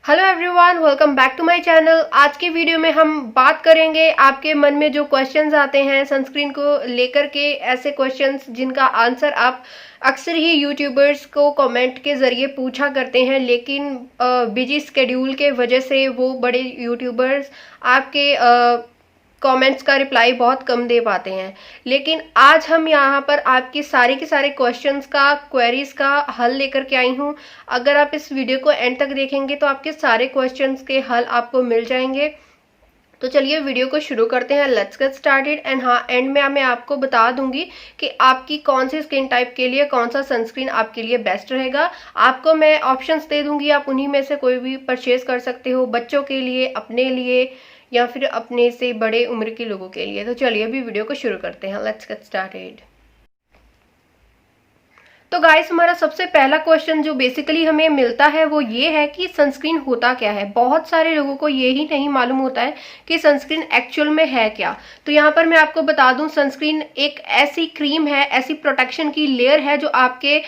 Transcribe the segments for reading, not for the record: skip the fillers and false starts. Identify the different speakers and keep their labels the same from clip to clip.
Speaker 1: Hello everyone, welcome back to my channel. आज के video में हम बात करेंगे आपके मन में जो क्वेश्चंस आते हैं सनस्क्रीन को लेकर के, ऐसे क्वेश्चंस जिनका आंसर आप अक्सर ही यूट्यूबर्स को कमेंट के ज़रिए पूछा करते हैं, लेकिन बिजी स्केड्यूल के वजह से वो बड़े यूट्यूबर्स आपके कमेंट्स का रिप्लाई बहुत कम दे पाते हैं। लेकिन आज हम यहाँ पर आपकी सारे के सारे क्वेश्चंस का, क्वेरीज का हल लेकर के आई हूँ। अगर आप इस वीडियो को एंड तक देखेंगे तो आपके सारे क्वेश्चंस के हल आपको मिल जाएंगे। तो चलिए वीडियो को शुरू करते हैं। Let's get started. एंड हाँ, एंड में मैं आपको बता दूंगी कि आपकी कौन सी स्किन टाइप के लिए कौन सा सनस्क्रीन आपके लिए बेस्ट रहेगा। आपको मैं ऑप्शंस दे दूंगी, आप उन्हीं में से कोई भी परचेज कर सकते हो, बच्चों के लिए, अपने लिए, या फिर अपने से बड़े उम्र के लोगों के लिए। तो चलिए अभी वीडियो को शुरू करते हैं। Let's get started. तो गाइस, हमारा सबसे पहला क्वेश्चन जो बेसिकली हमें मिलता है वो ये है कि सनस्क्रीन होता क्या है। बहुत सारे लोगों को ये ही नहीं मालूम होता है कि सनस्क्रीन एक्चुअल में है क्या। तो यहाँ पर मैं आपको बता दूं, सनस्क्रीन एक ऐसी क्रीम है, ऐसी प्रोटेक्शन की लेयर है जो आपके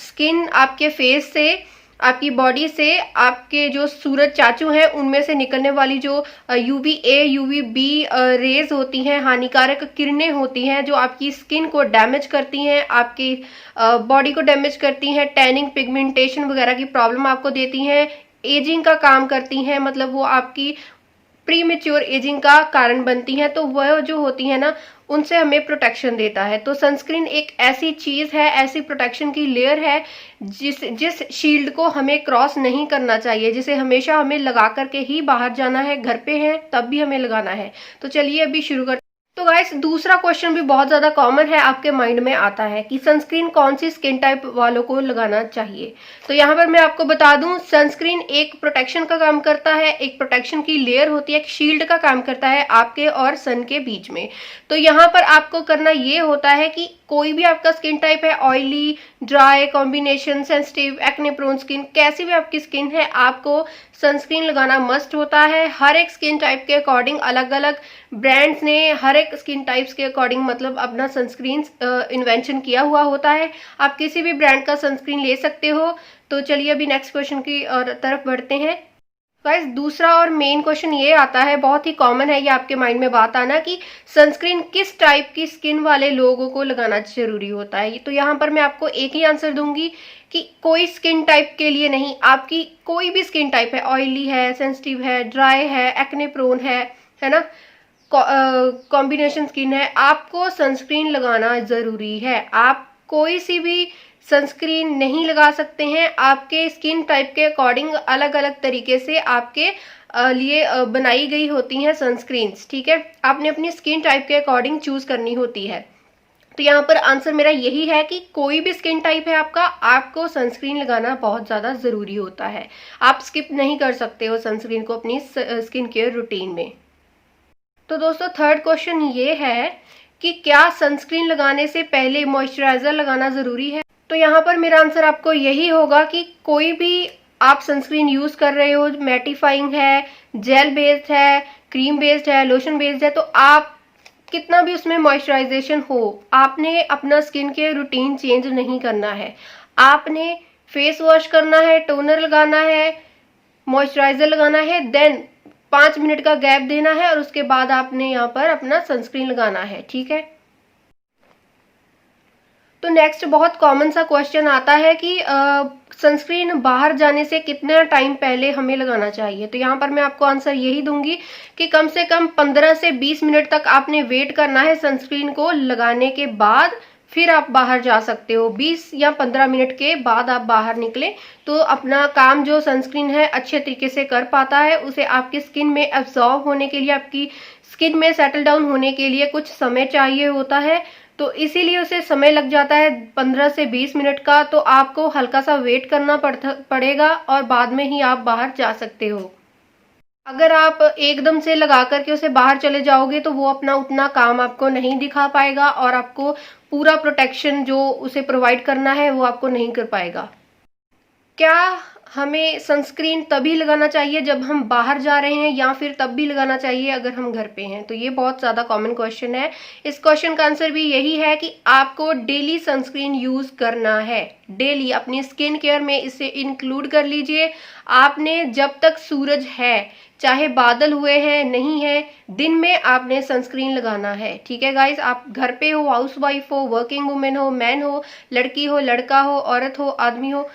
Speaker 1: स्किन, आपके फेस से, आपकी बॉडी से, आपके जो सूरज चाचू हैं उनमें से निकलने वाली जो UVA UVB रेज होती हैं, हानिकारक किरणें होती हैं, जो आपकी स्किन को डैमेज करती हैं, आपकी बॉडी को डैमेज करती हैं, टैनिंग, पिगमेंटेशन वगैरह की प्रॉब्लम आपको देती हैं, एजिंग का काम करती हैं, मतलब वो आपकी प्री मेच्योर एजिंग का कारण बनती हैं। तो वह जो होती है ना, उनसे हमें प्रोटेक्शन देता है। तो सनस्क्रीन एक ऐसी चीज है, ऐसी प्रोटेक्शन की लेयर है जिस शील्ड को हमें क्रॉस नहीं करना चाहिए, जिसे हमेशा हमें लगा करके ही बाहर जाना है। घर पे हैं तब भी हमें लगाना है। तो चलिए अभी शुरू करते। तो गाइस, दूसरा क्वेश्चन भी बहुत ज्यादा कॉमन है, आपके माइंड में आता है कि सनस्क्रीन कौन सी स्किन टाइप वालों को लगाना चाहिए। तो यहाँ पर मैं आपको बता दूं, सनस्क्रीन एक प्रोटेक्शन का काम करता है, एक प्रोटेक्शन की लेयर होती है, एक शील्ड का काम करता है आपके और सन के बीच में। तो यहाँ पर आपको करना ये होता है कि कोई भी आपका स्किन टाइप है, oily, dry, combination, sensitive, acne prone skin, कैसी भी आपकी स्किन है, आपको सनस्क्रीन लगाना मस्ट होता है। हर एक स्किन टाइप के अकॉर्डिंग अलग अलग ब्रांड्स ने हर एक स्किन टाइप्स के अकॉर्डिंग मतलब अपना सनस्क्रीन इन्वेंशन किया हुआ होता है। आप किसी भी ब्रांड का सनस्क्रीन ले सकते हो। तो चलिए अभी नेक्स्ट क्वेश्चन की तरफ बढ़ते हैं। गाइस, दूसरा और मेन क्वेश्चन ये आता है, बहुत ही कॉमन है ये आपके माइंड में बात आना, कि सनस्क्रीन किस टाइप की स्किन वाले लोगों को लगाना जरूरी होता है। तो यहाँ पर मैं आपको एक ही आंसर दूंगी कि कोई स्किन टाइप के लिए नहीं, आपकी कोई भी स्किन टाइप है, ऑयली है, सेंसिटिव है, ड्राई है, एक्ने प्रोन है ना, कॉम्बिनेशन स्किन है, आपको सनस्क्रीन लगाना जरूरी है। आप कोई सी भी सनस्क्रीन नहीं लगा सकते हैं। आपके स्किन टाइप के अकॉर्डिंग अलग अलग तरीके से आपके लिए बनाई गई होती हैं सनस्क्रीन्स, ठीक है। आपने अपनी स्किन टाइप के अकॉर्डिंग चूज करनी होती है। तो यहाँ पर आंसर मेरा यही है कि कोई भी स्किन टाइप है आपका, आपको सनस्क्रीन लगाना बहुत ज़्यादा ज़रूरी होता है। आप स्किप नहीं कर सकते हो सनस्क्रीन को अपनी स्किन केयर रूटीन में। तो दोस्तों, थर्ड क्वेश्चन ये है कि क्या सनस्क्रीन लगाने से पहले मॉइस्चराइजर लगाना ज़रूरी है। तो यहाँ पर मेरा आंसर आपको यही होगा कि कोई भी आप सनस्क्रीन यूज कर रहे हो, मैटिफाइंग है, जेल बेस्ड है, क्रीम बेस्ड है, लोशन बेस्ड है, तो आप कितना भी उसमें मॉइस्चराइजेशन हो, आपने अपना स्किन के रूटीन चेंज नहीं करना है। आपने फेस वॉश करना है, टोनर लगाना है, मॉइस्चराइजर लगाना है, देन 5 मिनट का गैप देना है और उसके बाद आपने यहाँ पर अपना सनस्क्रीन लगाना है, ठीक है। तो नेक्स्ट बहुत कॉमन सा क्वेश्चन आता है कि सनस्क्रीन बाहर जाने से कितना टाइम पहले हमें लगाना चाहिए। तो यहाँ पर मैं आपको आंसर यही दूंगी कि कम से कम 15 से 20 मिनट तक आपने वेट करना है सनस्क्रीन को लगाने के बाद, फिर आप बाहर जा सकते हो। 20 या 15 मिनट के बाद आप बाहर निकले तो अपना काम जो सनस्क्रीन है अच्छे तरीके से कर पाता है। उसे आपकी स्किन में एब्जॉर्ब होने के लिए, आपकी स्किन में सेटल डाउन होने के लिए कुछ समय चाहिए होता है। तो इसीलिए उसे समय लग जाता है 15 से 20 मिनट का। तो आपको हल्का सा वेट करना पड़ेगा और बाद में ही आप बाहर जा सकते हो। अगर आप एकदम से लगा करके उसे बाहर चले जाओगे तो वो अपना उतना काम आपको नहीं दिखा पाएगा और आपको पूरा प्रोटेक्शन जो उसे प्रोवाइड करना है वो आपको नहीं कर पाएगा। क्या हमें सनस्क्रीन तभी लगाना चाहिए जब हम बाहर जा रहे हैं या फिर तब भी लगाना चाहिए अगर हम घर पे हैं? तो ये बहुत ज़्यादा कॉमन क्वेश्चन है। इस क्वेश्चन का आंसर भी यही है कि आपको डेली सनस्क्रीन यूज़ करना है। डेली अपनी स्किन केयर में इसे इंक्लूड कर लीजिए। आपने जब तक सूरज है, चाहे बादल हुए हैं नहीं है, दिन में आपने सनस्क्रीन लगाना है। ठीक है गाइस, आप घर पे हो, हाउस वाइफ हो, वर्किंग वुमेन हो, मैन हो, लड़की हो, लड़का हो, औरत हो, आदमी हो,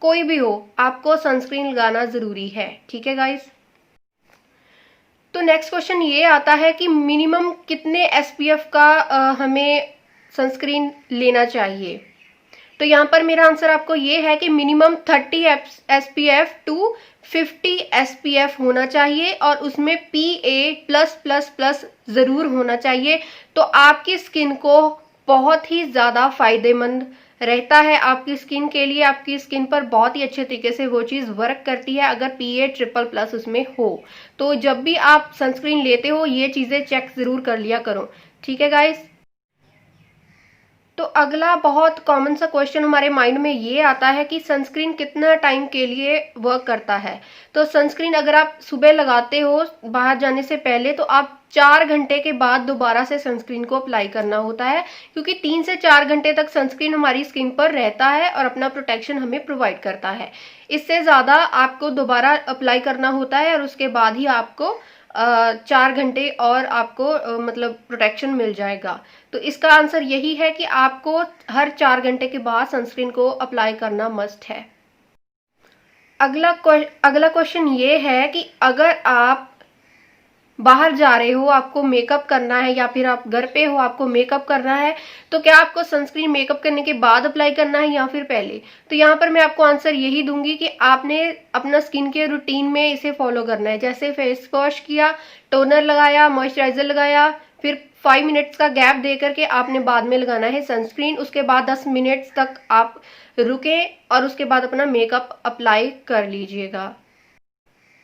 Speaker 1: कोई भी हो, आपको सनस्क्रीन लगाना जरूरी है। ठीक है गाइस। तो नेक्स्ट क्वेश्चन ये आता है कि मिनिमम कितने एसपीएफ का हमें सनस्क्रीन लेना चाहिए? तो यहाँ पर मेरा आंसर आपको ये है कि मिनिमम 30 एसपीएफ टू 50 एसपीएफ होना चाहिए और उसमें PA+++ जरूर होना चाहिए। तो आपकी स्किन को बहुत ही ज्यादा फायदेमंद रहता है। आपकी स्किन के लिए, आपकी स्किन पर बहुत ही अच्छे तरीके से वो चीज वर्क करती है अगर PA+++ उसमें हो। तो जब भी आप सनस्क्रीन लेते हो ये चीजें चेक जरूर कर लिया करो। ठीक है गाइस। तो अगला बहुत कॉमन सा क्वेश्चन हमारे माइंड में ये आता है कि सनस्क्रीन कितना टाइम के लिए वर्क करता है? तो सनस्क्रीन अगर आप सुबह लगाते हो बाहर जाने से पहले, तो आप 4 घंटे के बाद दोबारा से सनस्क्रीन को अप्लाई करना होता है, क्योंकि 3 से 4 घंटे तक सनस्क्रीन हमारी स्किन पर रहता है और अपना प्रोटेक्शन हमें प्रोवाइड करता है। इससे ज्यादा आपको दोबारा अप्लाई करना होता है और उसके बाद ही आपको 4 घंटे और आपको मतलब प्रोटेक्शन मिल जाएगा। तो इसका आंसर यही है कि आपको हर 4 घंटे के बाद सनस्क्रीन को अप्लाई करना मस्ट है। अगला क्वेश्चन ये है कि अगर आप बाहर जा रहे हो, आपको मेकअप करना है, या फिर आप घर पे हो, आपको मेकअप करना है, तो क्या आपको सनस्क्रीन मेकअप करने के बाद अप्लाई करना है या फिर पहले? तो यहाँ पर मैं आपको आंसर यही दूंगी कि आपने अपना स्किन केयर रूटीन में इसे फॉलो करना है। जैसे फेस वॉश किया, टोनर लगाया, मॉइस्चराइजर लगाया, फिर 5 मिनट्स का गैप दे करके आपने बाद में लगाना है सनस्क्रीन। उसके बाद 10 मिनट्स तक आप रुके और उसके बाद अपना मेकअप अप्लाई कर लीजिएगा।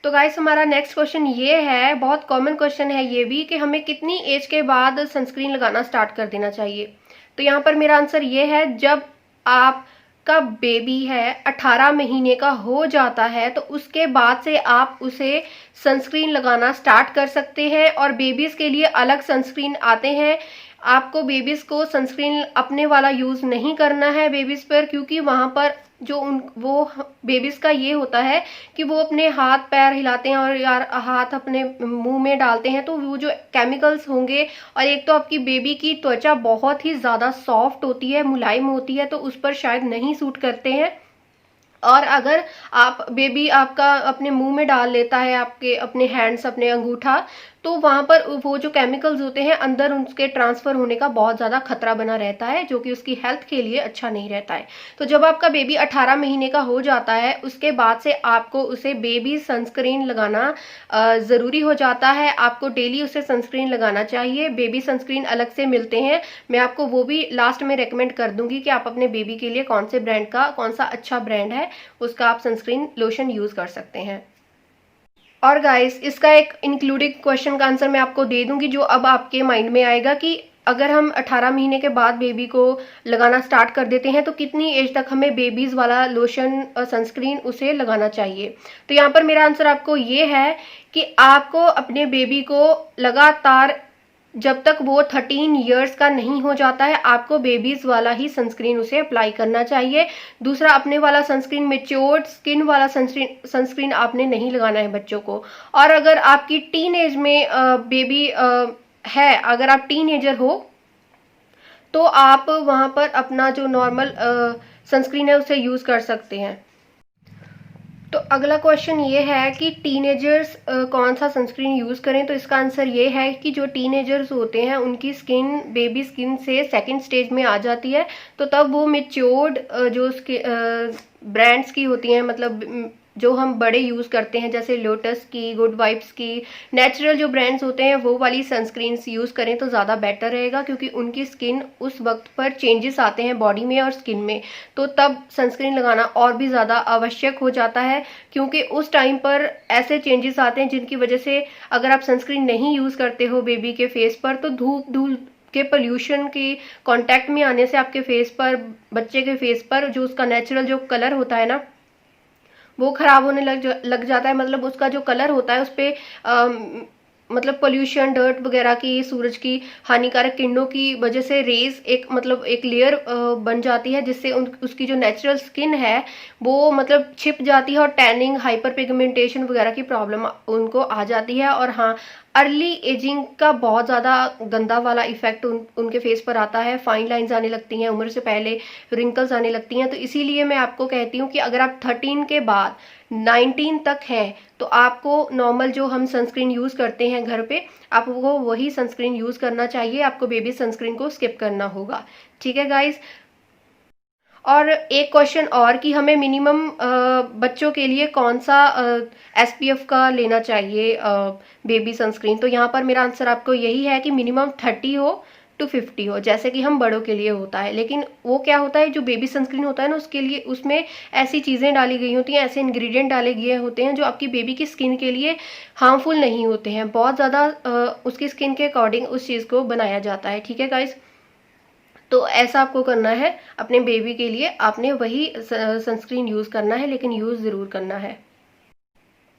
Speaker 1: तो गाइस, हमारा नेक्स्ट क्वेश्चन ये है, बहुत कॉमन क्वेश्चन है ये भी, कि हमें कितनी एज के बाद सनस्क्रीन लगाना स्टार्ट कर देना चाहिए? तो यहाँ पर मेरा आंसर ये है, जब आपका बेबी है 18 महीने का हो जाता है तो उसके बाद से आप उसे सनस्क्रीन लगाना स्टार्ट कर सकते हैं। और बेबीज के लिए अलग सनस्क्रीन आते हैं। आपको बेबीज को सनस्क्रीन अपने वाला यूज नहीं करना है बेबीज पर, क्योंकि वहां पर जो वो बेबीज का ये होता है कि वो अपने हाथ पैर हिलाते हैं और यार हाथ अपने मुंह में डालते हैं, तो वो जो केमिकल्स होंगे, और एक तो आपकी बेबी की त्वचा बहुत ही ज्यादा सॉफ्ट होती है, मुलायम होती है, तो उस पर शायद नहीं सूट करते हैं। और अगर आप बेबी आपका अपने मुंह में डाल लेता है आपके अपने हैंड्स, अपने अंगूठा, तो वहां पर वो जो केमिकल्स होते हैं अंदर उनके ट्रांसफर होने का बहुत ज्यादा खतरा बना रहता है, जो कि उसकी हेल्थ के लिए अच्छा नहीं रहता है। तो जब आपका बेबी 18 महीने का हो जाता है उसके बाद से आपको उसे बेबी सनस्क्रीन लगाना जरूरी हो जाता है। आपको डेली उसे सनस्क्रीन लगाना चाहिए। बेबी सनस्क्रीन अलग से मिलते हैं, मैं आपको वो भी लास्ट में रेकमेंड कर दूंगी कि आप अपने बेबी के लिए कौन से ब्रांड का, कौन सा अच्छा ब्रांड है उसका आप सनस्क्रीन लोशन यूज कर सकते हैं। और गाइस, इसका एक इंक्लूडिंग क्वेश्चन का आंसर मैं आपको दे दूंगी, जो अब आपके माइंड में आएगा कि अगर हम 18 महीने के बाद बेबी को लगाना स्टार्ट कर देते हैं तो कितनी एज तक हमें बेबीज वाला लोशन सनस्क्रीन उसे लगाना चाहिए? तो यहाँ पर मेरा आंसर आपको ये है कि आपको अपने बेबी को लगातार जब तक वो 13 इयर्स का नहीं हो जाता है आपको बेबीज वाला ही सनस्क्रीन उसे अप्लाई करना चाहिए। दूसरा, अपने वाला सनस्क्रीन, मेच्योर्ड स्किन वाला सनस्क्रीन आपने नहीं लगाना है बच्चों को। और अगर आपकी टीन एज में बेबी है, अगर आप टीनेजर हो, तो आप वहां पर अपना जो नॉर्मल सनस्क्रीन है उसे यूज कर सकते हैं। तो अगला क्वेश्चन ये है कि टीनेजर्स कौन सा सनस्क्रीन यूज करें? तो इसका आंसर ये है कि जो टीनेजर्स होते हैं उनकी स्किन बेबी स्किन से सेकंड स्टेज में आ जाती है, तो तब वो मेच्योर्ड जो उसके ब्रांड्स की होती हैं, मतलब जो हम बड़े यूज करते हैं, जैसे लोटस की, गुड वाइब्स की, नेचुरल जो ब्रांड्स होते हैं वो वाली सनस्क्रीन्स यूज करें तो ज्यादा बेटर रहेगा, क्योंकि उनकी स्किन उस वक्त पर चेंजेस आते हैं बॉडी में और स्किन में, तो तब सनस्क्रीन लगाना और भी ज्यादा आवश्यक हो जाता है, क्योंकि उस टाइम पर ऐसे चेंजेस आते हैं जिनकी वजह से अगर आप सनस्क्रीन नहीं यूज करते हो बेबी के फेस पर, तो धूप धूल के पोल्यूशन के कांटेक्ट में आने से आपके फेस पर, बच्चे के फेस पर जो उसका नेचुरल जो कलर होता है ना, वो खराब होने लग जाता है। मतलब उसका जो कलर होता है उस पर मतलब पोल्यूशन, डर्ट वगैरह की, सूरज की हानिकारक किरणों की वजह से रेज एक मतलब एक लेयर बन जाती है, जिससे उसकी जो नेचुरल स्किन है वो मतलब छिप जाती है और टैनिंग, हाइपर पिगमेंटेशन वगैरह की प्रॉब्लम उनको आ जाती है। और हाँ, अर्ली एजिंग का बहुत ज़्यादा गंदा वाला इफेक्ट उनके फेस पर आता है। फाइन लाइंस आने लगती हैं, उम्र से पहले रिंकल्स आने लगती हैं। तो इसीलिए मैं आपको कहती हूँ कि अगर आप 13 के बाद 19 तक है तो आपको नॉर्मल जो हम सनस्क्रीन यूज़ करते हैं घर पे, आपको वही सनस्क्रीन यूज़ करना चाहिए। आपको बेबी सनस्क्रीन को स्किप करना होगा। ठीक है गाइज। और एक क्वेश्चन और कि हमें मिनिमम बच्चों के लिए कौन सा SPF का लेना चाहिए बेबी सनस्क्रीन। तो यहाँ पर मेरा आंसर आपको यही है कि मिनिमम 30 हो टू 50 हो, जैसे कि हम बड़ों के लिए होता है। लेकिन वो क्या होता है, जो बेबी सनस्क्रीन होता है ना, उसके लिए उसमें ऐसी चीज़ें डाली गई होती हैं, ऐसे इंग्रेडिएंट डाले गए होते हैं जो आपकी बेबी की स्किन के लिए हार्मफुल नहीं होते हैं। बहुत ज़्यादा उसकी स्किन के अकॉर्डिंग उस चीज़ को बनाया जाता है। ठीक है गाइज। तो ऐसा आपको करना है अपने बेबी के लिए, आपने वही सनस्क्रीन यूज़ करना है, लेकिन यूज़ ज़रूर करना है।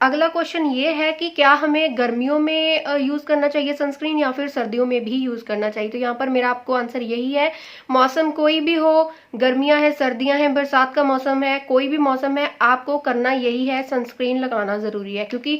Speaker 1: अगला क्वेश्चन ये है कि क्या हमें गर्मियों में यूज़ करना चाहिए सनस्क्रीन या फिर सर्दियों में भी यूज़ करना चाहिए। तो यहाँ पर मेरा आपको आंसर यही है, मौसम कोई भी हो, गर्मियाँ हैं, सर्दियाँ हैं, बरसात का मौसम है, कोई भी मौसम है, आपको करना यही है, सनस्क्रीन लगाना ज़रूरी है। क्योंकि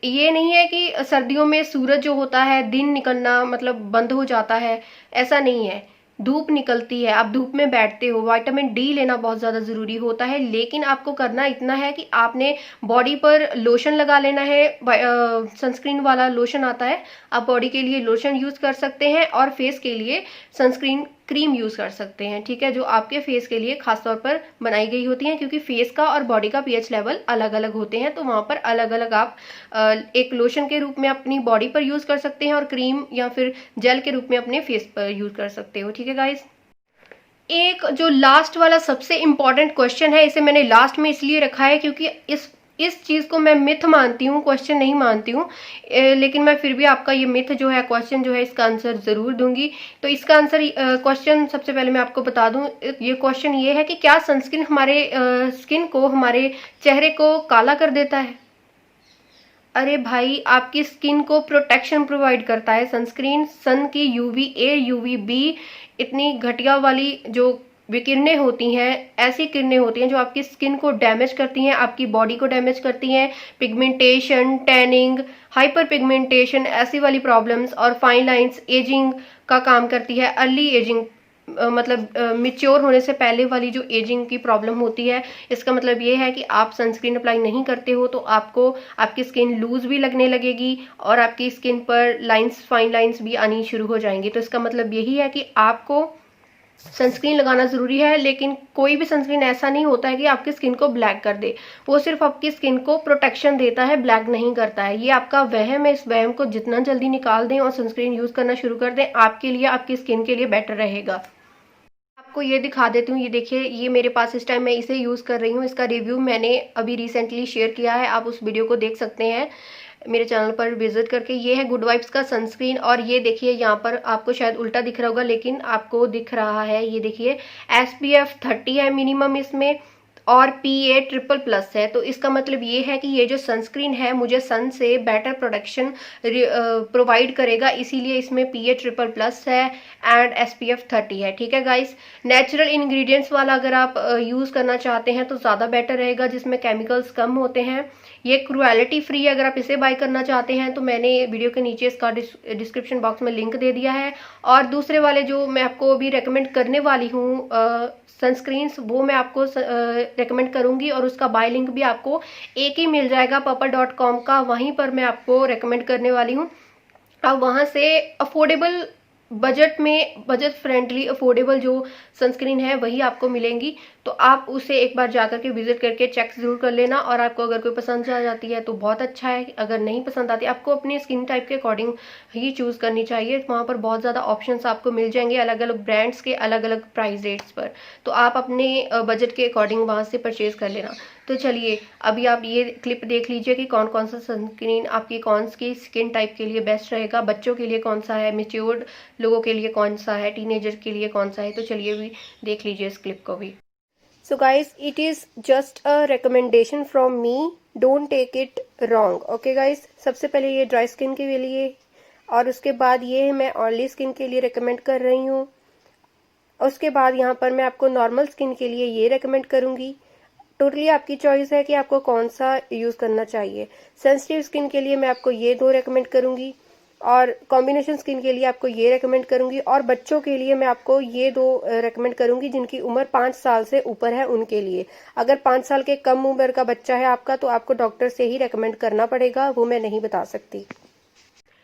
Speaker 1: ये नहीं है कि सर्दियों में सूरज जो होता है दिन निकलना मतलब बंद हो जाता है, ऐसा नहीं है। धूप निकलती है, आप धूप में बैठते हो, विटामिन डी लेना बहुत ज़्यादा ज़रूरी होता है। लेकिन आपको करना इतना है कि आपने बॉडी पर लोशन लगा लेना है, सनस्क्रीन वाला लोशन आता है, आप बॉडी के लिए लोशन यूज़ कर सकते हैं और फेस के लिए सनस्क्रीन क्रीम यूज़ कर सकते हैं। ठीक है, जो आपके फेस के लिए खास तौर पर बनाई गई होती हैं, क्योंकि फेस का और बॉडी का pH लेवल अलग अलग होते हैं। तो वहाँ पर अलग अलग आप एक लोशन के रूप में अपनी बॉडी पर यूज़ कर सकते हैं और क्रीम या फिर जेल के रूप में अपने फेस पर यूज़ कर सकते हो। ठीक है गाइज। एक जो लास्ट वाला सबसे इम्पॉर्टेंट क्वेश्चन है, इसे मैंने लास्ट में इसलिए रखा है क्योंकि इस चीज़ को मैं मिथ मानती हूँ, क्वेश्चन नहीं मानती हूँ। लेकिन मैं फिर भी आपका ये मिथ जो है, क्वेश्चन जो है, इसका आंसर ज़रूर दूंगी। तो इसका आंसर क्वेश्चन सबसे पहले मैं आपको बता दूं, ये क्वेश्चन ये है कि क्या सनस्क्रीन हमारे स्किन को, हमारे चेहरे को काला कर देता है। अरे भाई, आपकी स्किन को प्रोटेक्शन प्रोवाइड करता है सनस्क्रीन। सन की UVA UVB इतनी घटिया वाली जो विकिरणें होती हैं, ऐसी किरणें होती हैं जो आपकी स्किन को डैमेज करती हैं, आपकी बॉडी को डैमेज करती हैं। पिगमेंटेशन, टैनिंग, हाइपर पिगमेंटेशन, ऐसी वाली प्रॉब्लम्स और फाइन लाइंस, एजिंग का काम करती है। अर्ली एजिंग मतलब मिच्योर होने से पहले वाली जो एजिंग की प्रॉब्लम होती है, इसका मतलब ये है कि आप सनस्क्रीन अप्लाई नहीं करते हो तो आपको आपकी स्किन लूज भी लगने लगेगी और आपकी स्किन पर लाइंस, फाइन लाइंस भी आनी शुरू हो जाएंगी। तो इसका मतलब यही है कि आपको सनस्क्रीन लगाना ज़रूरी है। लेकिन कोई भी सनस्क्रीन ऐसा नहीं होता है कि आपकी स्किन को ब्लैक कर दे, वो सिर्फ आपकी स्किन को प्रोटेक्शन देता है, ब्लैक नहीं करता है। ये आपका वहम है, इस वहम को जितना जल्दी निकाल दें और सनस्क्रीन यूज़ करना शुरू कर दें, आपके लिए, आपकी स्किन के लिए बेटर रहेगा। आपको ये दिखा देती हूँ, ये देखिए, ये मेरे पास इस टाइम मैं इसे यूज़ कर रही हूँ। इसका रिव्यू मैंने अभी रिसेंटली शेयर किया है, आप उस वीडियो को देख सकते हैं मेरे चैनल पर विजिट करके। ये है गुड वाइब्स का सनस्क्रीन और ये देखिए यहाँ पर आपको शायद उल्टा दिख रहा होगा, लेकिन आपको दिख रहा है, ये देखिए SPF 30 है मिनिमम इसमें और PA++ है। तो इसका मतलब ये है कि ये जो सनस्क्रीन है मुझे सन से बेटर प्रोटेक्शन प्रोवाइड करेगा, इसीलिए इसमें PA++ है एंड SPF 30 है। ठीक है गाइस। नेचुरल इंग्रेडिएंट्स वाला अगर आप यूज़ करना चाहते हैं तो ज़्यादा बेटर रहेगा, जिसमें केमिकल्स कम होते हैं। ये क्रुएलिटी फ्री है। अगर आप इसे बाय करना चाहते हैं तो मैंने वीडियो के नीचे इसका डिस्क्रिप्शन बॉक्स में लिंक दे दिया है। और दूसरे वाले जो मैं आपको अभी रेकमेंड करने वाली हूँ सनस्क्रीन्स, वो मैं आपको रेकमेंड करूंगी और उसका बाय लिंक भी आपको एक ही मिल जाएगा, purple.com का। वहीं पर मैं आपको रेकमेंड करने वाली हूँ। आप वहाँ से अफोर्डेबल बजट में, बजट फ्रेंडली अफोर्डेबल जो सनस्क्रीन है वही आपको मिलेंगी। तो आप उसे एक बार जाकर के विजिट करके चेक जरूर कर लेना। और आपको अगर कोई पसंद आ जाती है तो बहुत अच्छा है, अगर नहीं पसंद आती, आपको अपनी स्किन टाइप के अकॉर्डिंग ही चूज़ करनी चाहिए। वहाँ पर बहुत ज़्यादा ऑप्शंस आपको मिल जाएंगे अलग अलग ब्रांड्स के, अलग अलग प्राइस रेट्स पर। तो आप अपने बजट के अकॉर्डिंग वहाँ से परचेज कर लेना। तो चलिए, अभी आप ये क्लिप देख लीजिए कि कौन कौन सा सनस्क्रीन आपकी कौन सी स्किन टाइप के लिए बेस्ट रहेगा। बच्चों के लिए कौन सा है, मेच्योर्ड लोगों के लिए कौन सा है, टीनेजर के लिए कौन सा है। तो चलिए भी देख लीजिए इस क्लिप को भी। So guys, it is just a recommendation from me, don't take it wrong. Okay guys, सबसे पहले ये ड्राई स्किन के लिए और उसके बाद ये मैं ऑयली स्किन के लिए रिकमेंड कर रही हूँ। उसके बाद यहाँ पर मैं आपको नॉर्मल स्किन के लिए ये रेकमेंड करूँगी। टोटली आपकी चॉइस है कि आपको कौन सा यूज़ करना चाहिए। सेंसिटिव स्किन के लिए मैं आपको ये दो रेकमेंड करूँगी और कॉम्बिनेशन स्किन के लिए आपको ये रेकमेंड करूँगी, और बच्चों के लिए मैं आपको ये दो रेकमेंड करूँगी जिनकी उम्र 5 साल से ऊपर है उनके लिए। अगर 5 साल के कम उम्र का बच्चा है आपका तो आपको डॉक्टर से ही रेकमेंड करना पड़ेगा, वो मैं नहीं बता सकती।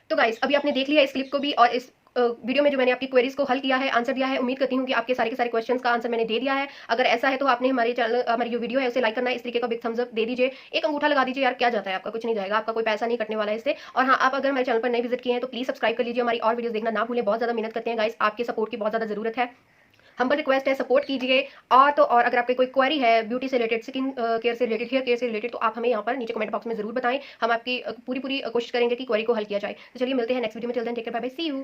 Speaker 1: तो गाइस, अभी आपने देख लिया इस क्लिप को भी और इस वीडियो में जो मैंने आपकी क्वेरीज को हल किया है, आंसर दिया है। उम्मीद करती हूँ कि आपके सारे के सारे क्वेश्चंस का आंसर मैंने दे दिया है। अगर ऐसा है तो आपने हमारे चैनल, हमारी जो वीडियो है उसे लाइक करना है, इस तरीके का बिग थम्स अप दे दीजिए, एक अंगूठा लगा दीजिए यार, क्या जाता है, आपका कुछ नहीं जाएगा, आपका कोई पैसा नहीं कटने वाला है इससे। और हाँ, आप अगर हमारे चैनल पर नए विजिट किए हैं तो प्लीज सब्सक्राइब कर लीजिए, हमारी और वीडियोस देखना ना भूलें। बहुत ज्यादा मेहनत करते हैं गाइस, आपके सपोर्ट की बहुत ज्यादा जरूरत है, हम्बल रिक्वेस्ट है, सपोर्ट कीजिए। और तो और अगर आपकी कोई क्वेरी है ब्यूटी से रिलेटेड, स्किन केयर से रिलेटेड, हेयर केयर से रिलेटेड, तो आप हमें यहाँ पर नीचे कमेंट बॉक्स में जरूर बताएं, हम आपकी पूरी पूरी कोशिश करेंगे कि क्वेरी को हल किया जाए। तो चलिए मिलते हैं नेक्स्ट वीडियो में, चलते हैं, take care, bye bye, see you.